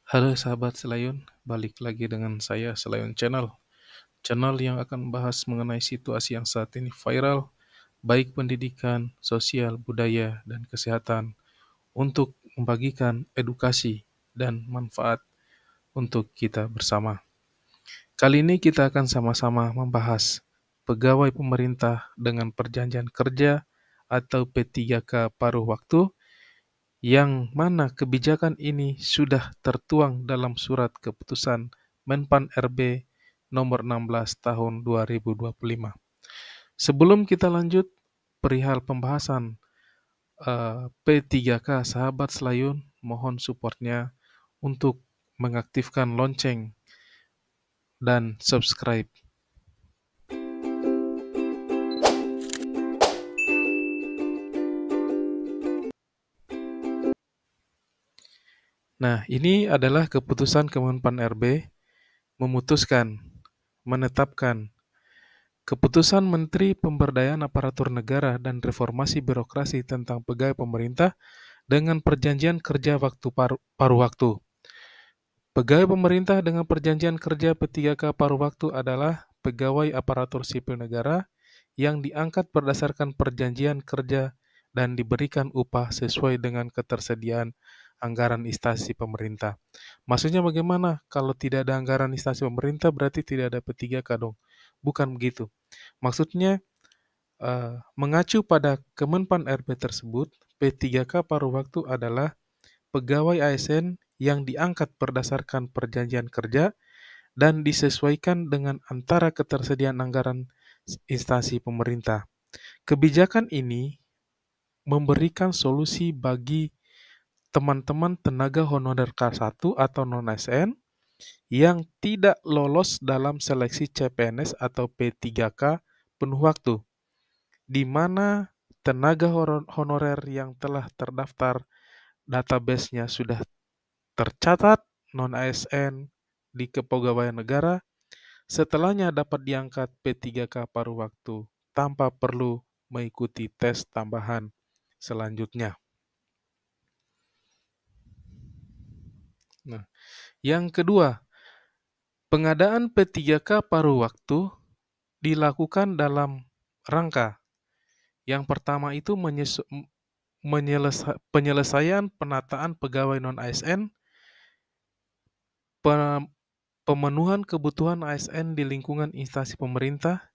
Halo sahabat Selayun, balik lagi dengan saya Selayun Channel. Channel yang akan bahas mengenai situasi yang saat ini viral, baik pendidikan, sosial, budaya, dan kesehatan, untuk membagikan edukasi dan manfaat untuk kita bersama. Kali ini kita akan sama-sama membahas pegawai pemerintah dengan perjanjian kerja atau P3K paruh waktu, yang mana kebijakan ini sudah tertuang dalam surat keputusan Menpan RB nomor 16 tahun 2025. Sebelum kita lanjut perihal pembahasan P3K, sahabat Selayun, mohon supportnya untuk mengaktifkan lonceng dan subscribe. Nah, ini adalah keputusan Kemenpan RB menetapkan Keputusan Menteri Pemberdayaan Aparatur Negara dan Reformasi Birokrasi tentang Pegawai Pemerintah dengan Perjanjian Kerja Paruh Waktu. Pegawai pemerintah dengan perjanjian kerja P3K paruh waktu adalah pegawai aparatur sipil negara yang diangkat berdasarkan perjanjian kerja dan diberikan upah sesuai dengan ketersediaan anggaran instansi pemerintah. Maksudnya bagaimana? Kalau tidak ada anggaran instansi pemerintah berarti tidak ada P3K dong. Bukan begitu. Maksudnya mengacu pada Kemenpan RB tersebut, P3K paruh waktu adalah pegawai ASN yang diangkat berdasarkan perjanjian kerja dan disesuaikan dengan antara ketersediaan anggaran instansi pemerintah. Kebijakan ini memberikan solusi bagi teman-teman tenaga honorer K1 atau non-ASN yang tidak lolos dalam seleksi CPNS atau P3K penuh waktu, di mana tenaga honorer yang telah terdaftar database-nya sudah tercatat non-ASN di Kepegawaian Negara, setelahnya dapat diangkat P3K paruh waktu tanpa perlu mengikuti tes tambahan selanjutnya. Nah, yang kedua, pengadaan P3K paruh waktu dilakukan dalam rangka yang pertama itu penyelesaian penataan pegawai non-ASN, pemenuhan kebutuhan ASN di lingkungan instansi pemerintah,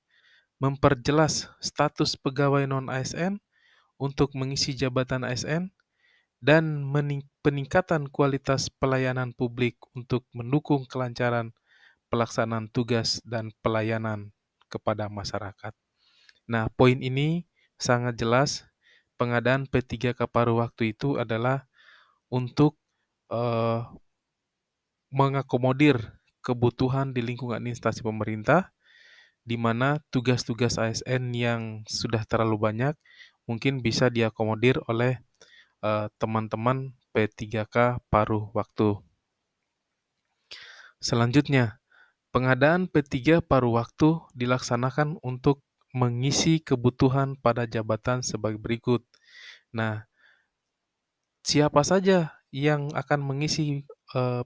memperjelas status pegawai non-ASN untuk mengisi jabatan ASN, dan peningkatan kualitas pelayanan publik untuk mendukung kelancaran pelaksanaan tugas dan pelayanan kepada masyarakat. Nah, poin ini sangat jelas. Pengadaan P3K paruh waktu itu adalah untuk eh, mengakomodir kebutuhan di lingkungan instansi pemerintah, di mana tugas-tugas ASN yang sudah terlalu banyak mungkin bisa diakomodir oleh teman-teman P3K paruh waktu. Selanjutnya, pengadaan P3 paruh waktu dilaksanakan untuk mengisi kebutuhan pada jabatan sebagai berikut. Nah, siapa saja yang akan mengisi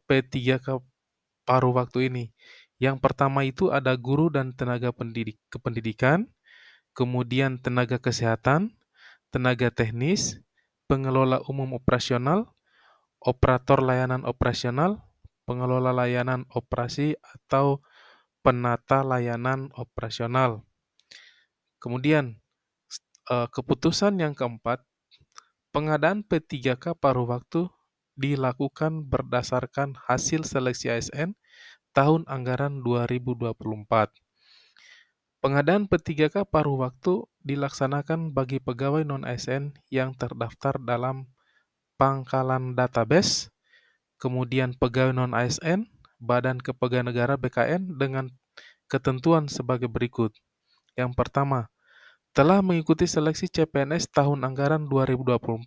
P3K paruh waktu ini? Yang pertama itu ada guru dan tenaga kependidikan, kemudian tenaga kesehatan, tenaga teknis, pengelola umum operasional, operator layanan operasional, pengelola layanan operasi atau penata layanan operasional. Kemudian, keputusan yang keempat, pengadaan P3K paruh waktu dilakukan berdasarkan hasil seleksi ASN tahun anggaran 2024. Pengadaan P3K paruh waktu dilaksanakan bagi pegawai non-ASN yang terdaftar dalam pangkalan database, kemudian pegawai non-ASN, Badan Kepegawaian Negara BKN dengan ketentuan sebagai berikut. Yang pertama, telah mengikuti seleksi CPNS tahun anggaran 2024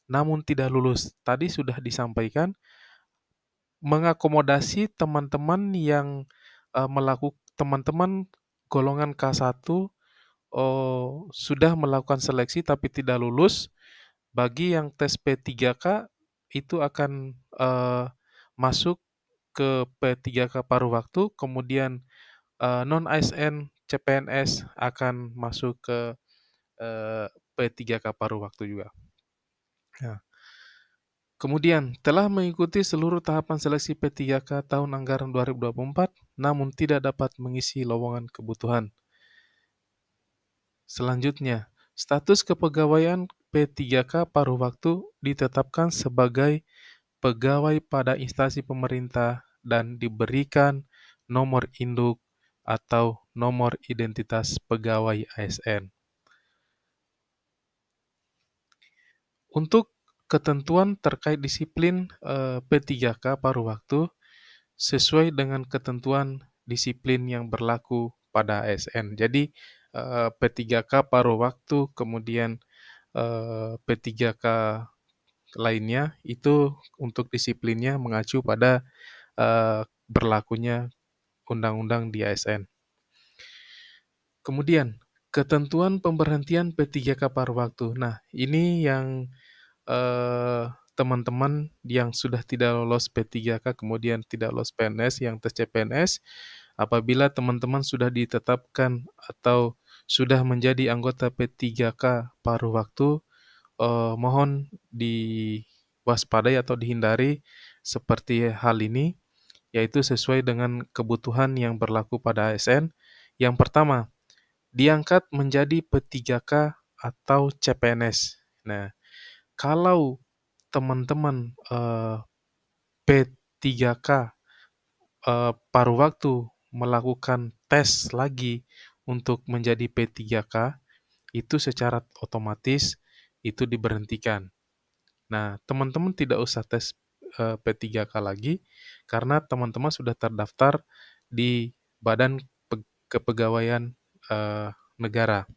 namun tidak lulus. Tadi sudah disampaikan, mengakomodasi teman-teman yang teman-teman golongan K1 sudah melakukan seleksi tapi tidak lulus. Bagi yang tes P3K itu akan masuk ke P3K paruh waktu, kemudian non-ASN CPNS akan masuk ke P3K paruh waktu juga. Nah, kemudian telah mengikuti seluruh tahapan seleksi P3K tahun anggaran 2024, namun tidak dapat mengisi lowongan kebutuhan. Selanjutnya, status kepegawaian P3K paruh waktu ditetapkan sebagai pegawai pada instansi pemerintah dan diberikan nomor induk atau nomor identitas pegawai ASN. Untuk ketentuan terkait disiplin P3K paruh waktu sesuai dengan ketentuan disiplin yang berlaku pada ASN. Jadi P3K paruh waktu, kemudian P3K lainnya itu untuk disiplinnya mengacu pada berlakunya undang-undang di ASN. Kemudian ketentuan pemberhentian P3K paruh waktu. Nah, ini yang teman-teman yang sudah tidak lolos P3K kemudian tidak lolos PNS yang tes CPNS, apabila teman-teman sudah ditetapkan atau sudah menjadi anggota P3K paruh waktu, mohon diwaspadai atau dihindari seperti hal ini, yaitu sesuai dengan kebutuhan yang berlaku pada ASN. Yang pertama, diangkat menjadi P3K atau CPNS. Nah, kalau teman-teman P3K paruh waktu melakukan tes lagi untuk menjadi P3K, itu secara otomatis itu diberhentikan. Nah, teman-teman tidak usah tes P3K lagi karena teman-teman sudah terdaftar di Badan Kepegawaian Negara.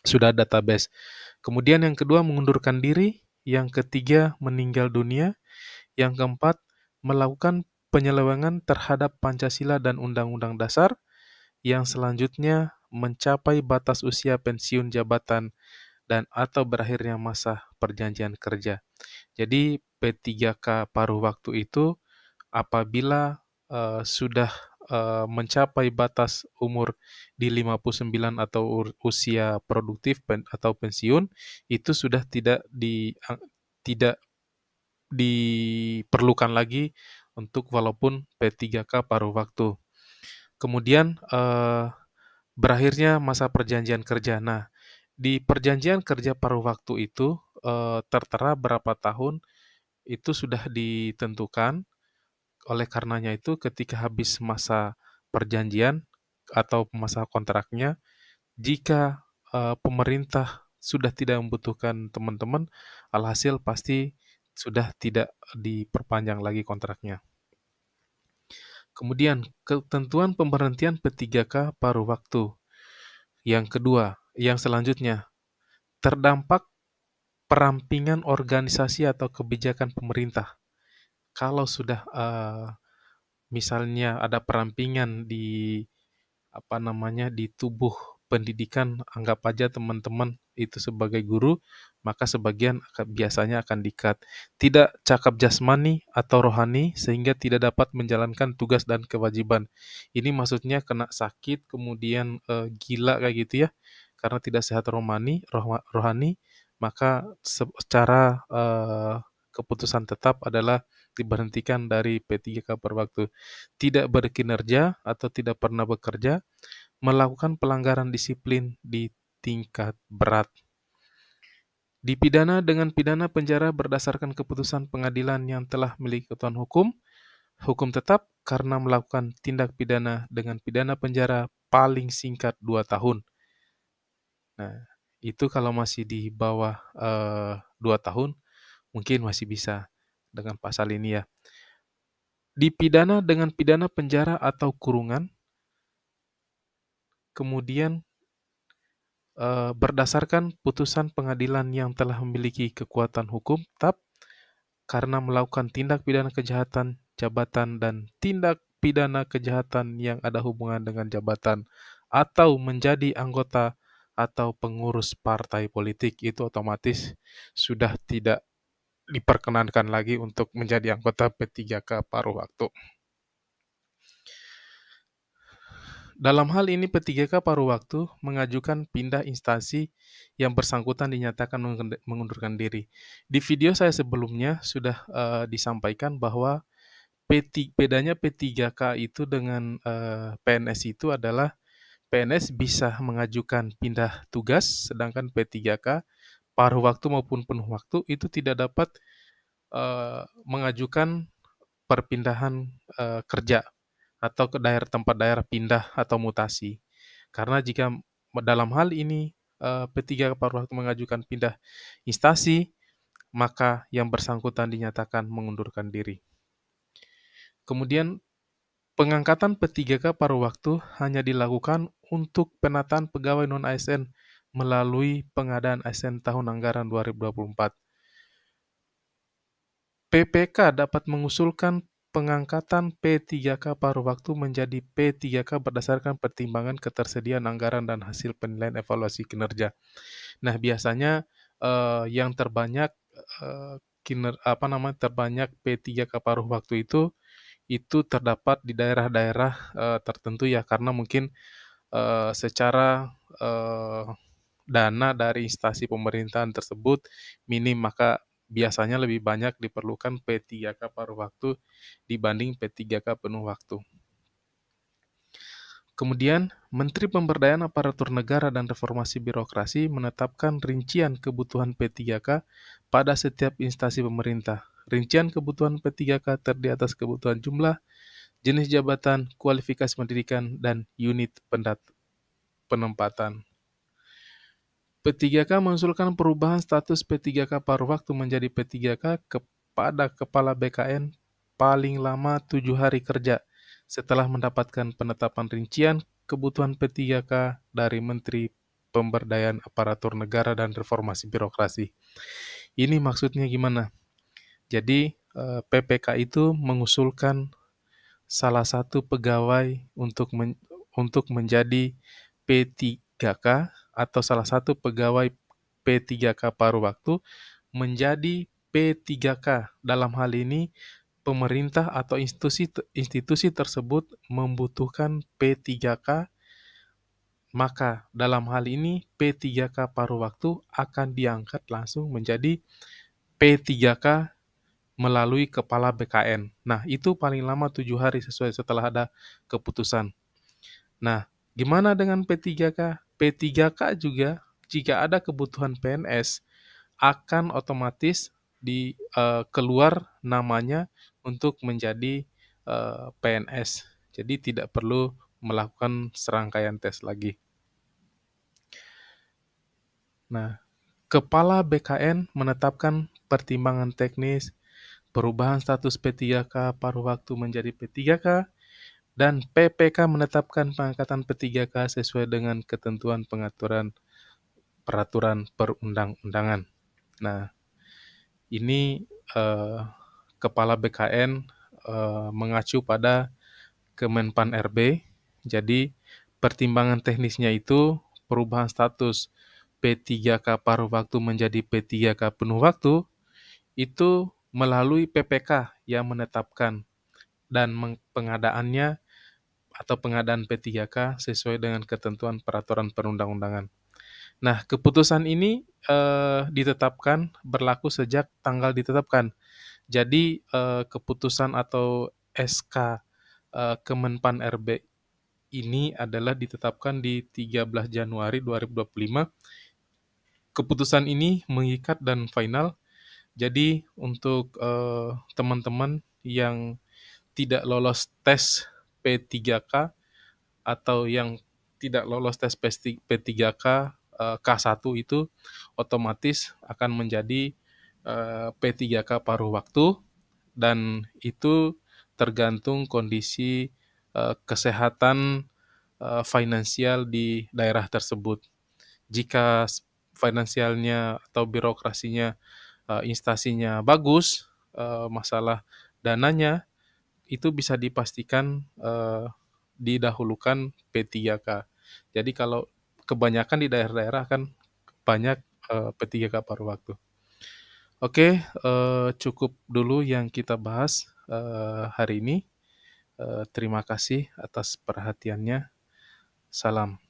Sudah database. Kemudian yang kedua mengundurkan diri, yang ketiga meninggal dunia, yang keempat melakukan penyelewengan terhadap Pancasila dan Undang-Undang Dasar, yang selanjutnya mencapai batas usia pensiun jabatan dan atau berakhirnya masa perjanjian kerja. Jadi P3K paruh waktu itu apabila sudah mencapai batas umur di 59 atau usia produktif atau pensiun, itu sudah tidak diperlukan lagi untuk walaupun P3K paruh waktu. Kemudian berakhirnya masa perjanjian kerja. Nah, di perjanjian kerja paruh waktu itu tertera berapa tahun itu sudah ditentukan. Oleh karenanya itu ketika habis masa perjanjian atau masa kontraknya, jika pemerintah sudah tidak membutuhkan teman-teman, alhasil pasti sudah tidak diperpanjang lagi kontraknya. Kemudian, ketentuan pemberhentian P3K paruh waktu. Yang kedua, yang selanjutnya, terdampak perampingan organisasi atau kebijakan pemerintah. Kalau sudah misalnya ada perampingan di di tubuh pendidikan, anggap aja teman-teman itu sebagai guru, maka sebagian biasanya akan di-cut. Tidak cakap jasmani atau rohani sehingga tidak dapat menjalankan tugas dan kewajiban. Ini maksudnya kena sakit, kemudian gila kayak gitu ya, karena tidak sehat rohani, maka secara keputusan tetap adalah diberhentikan dari P3K per waktu. Tidak berkinerja atau tidak pernah bekerja, melakukan pelanggaran disiplin di tingkat berat. Dipidana dengan pidana penjara berdasarkan keputusan pengadilan yang telah memiliki ketentuan hukum tetap karena melakukan tindak pidana dengan pidana penjara paling singkat 2 tahun. Nah, itu kalau masih di bawah 2 tahun, mungkin masih bisa dengan pasal ini ya. Dipidana dengan pidana penjara atau kurungan, kemudian berdasarkan putusan pengadilan yang telah memiliki kekuatan hukum tetap karena melakukan tindak pidana kejahatan jabatan dan tindak pidana kejahatan yang ada hubungan dengan jabatan atau menjadi anggota atau pengurus partai politik, itu otomatis sudah tidak diperkenankan lagi untuk menjadi anggota P3K paruh waktu. Dalam hal ini P3K paruh waktu mengajukan pindah instansi yang bersangkutan dinyatakan mengundurkan diri. Di video saya sebelumnya sudah disampaikan bahwa bedanya P3K itu dengan PNS itu adalah PNS bisa mengajukan pindah tugas, sedangkan P3K paruh waktu maupun penuh waktu itu tidak dapat mengajukan perpindahan kerja atau ke tempat daerah pindah atau mutasi. Karena jika dalam hal ini P3K paruh waktu mengajukan pindah instansi, maka yang bersangkutan dinyatakan mengundurkan diri. Kemudian pengangkatan P3K paruh waktu hanya dilakukan untuk penataan pegawai non-ASN melalui pengadaan ASN tahun anggaran 2024. PPK dapat mengusulkan pengangkatan P3K paruh waktu menjadi P3K berdasarkan pertimbangan ketersediaan anggaran dan hasil penilaian evaluasi kinerja. Nah, biasanya yang terbanyak terbanyak P3K paruh waktu itu terdapat di daerah-daerah tertentu ya, karena mungkin secara dana dari instansi pemerintahan tersebut minim, maka biasanya lebih banyak diperlukan P3K paruh waktu dibanding P3K penuh waktu. Kemudian, Menteri Pemberdayaan Aparatur Negara dan Reformasi Birokrasi menetapkan rincian kebutuhan P3K pada setiap instansi pemerintah. Rincian kebutuhan P3K terdiri atas kebutuhan jumlah, jenis jabatan, kualifikasi pendidikan, dan unit penempatan. P3K mengusulkan perubahan status P3K paruh waktu menjadi P3K kepada Kepala BKN paling lama 7 hari kerja setelah mendapatkan penetapan rincian kebutuhan P3K dari Menteri Pemberdayaan Aparatur Negara dan Reformasi Birokrasi. Ini maksudnya gimana? Jadi PPK itu mengusulkan salah satu pegawai untuk menjadi P3K atau salah satu pegawai P3K paruh waktu menjadi P3K. Dalam hal ini, pemerintah atau institusi tersebut membutuhkan P3K, maka dalam hal ini P3K paruh waktu akan diangkat langsung menjadi P3K melalui Kepala BKN. Nah, itu paling lama 7 hari sesuai setelah ada keputusan. Nah, gimana dengan P3K? P3K juga jika ada kebutuhan PNS akan otomatis keluar namanya untuk menjadi PNS. Jadi tidak perlu melakukan serangkaian tes lagi. Nah, Kepala BKN menetapkan pertimbangan teknis perubahan status P3K paruh waktu menjadi P3K, dan PPK menetapkan pengangkatan P3K sesuai dengan ketentuan peraturan perundang-undangan. Nah, ini Kepala BKN mengacu pada Kemenpan RB. Jadi, pertimbangan teknisnya itu perubahan status P3K paruh waktu menjadi P3K penuh waktu itu melalui PPK yang menetapkan, dan pengadaannya atau pengadaan P3K sesuai dengan ketentuan peraturan perundang-undangan. Nah, keputusan ini ditetapkan berlaku sejak tanggal ditetapkan. Jadi, keputusan atau SK Kemenpan RB ini adalah ditetapkan di 13 Januari 2025. Keputusan ini mengikat dan final. Jadi, untuk teman-teman yang tidak lolos tes P3K atau yang tidak lolos tes P3K K1 itu otomatis akan menjadi P3K paruh waktu, dan itu tergantung kondisi kesehatan finansial di daerah tersebut. Jika finansialnya atau birokrasinya instansinya bagus, masalah dananya itu bisa dipastikan didahulukan P3K. Jadi kalau kebanyakan di daerah-daerah kan banyak P3K paruh waktu. Oke, cukup dulu yang kita bahas, hari ini. Terima kasih atas perhatiannya. Salam.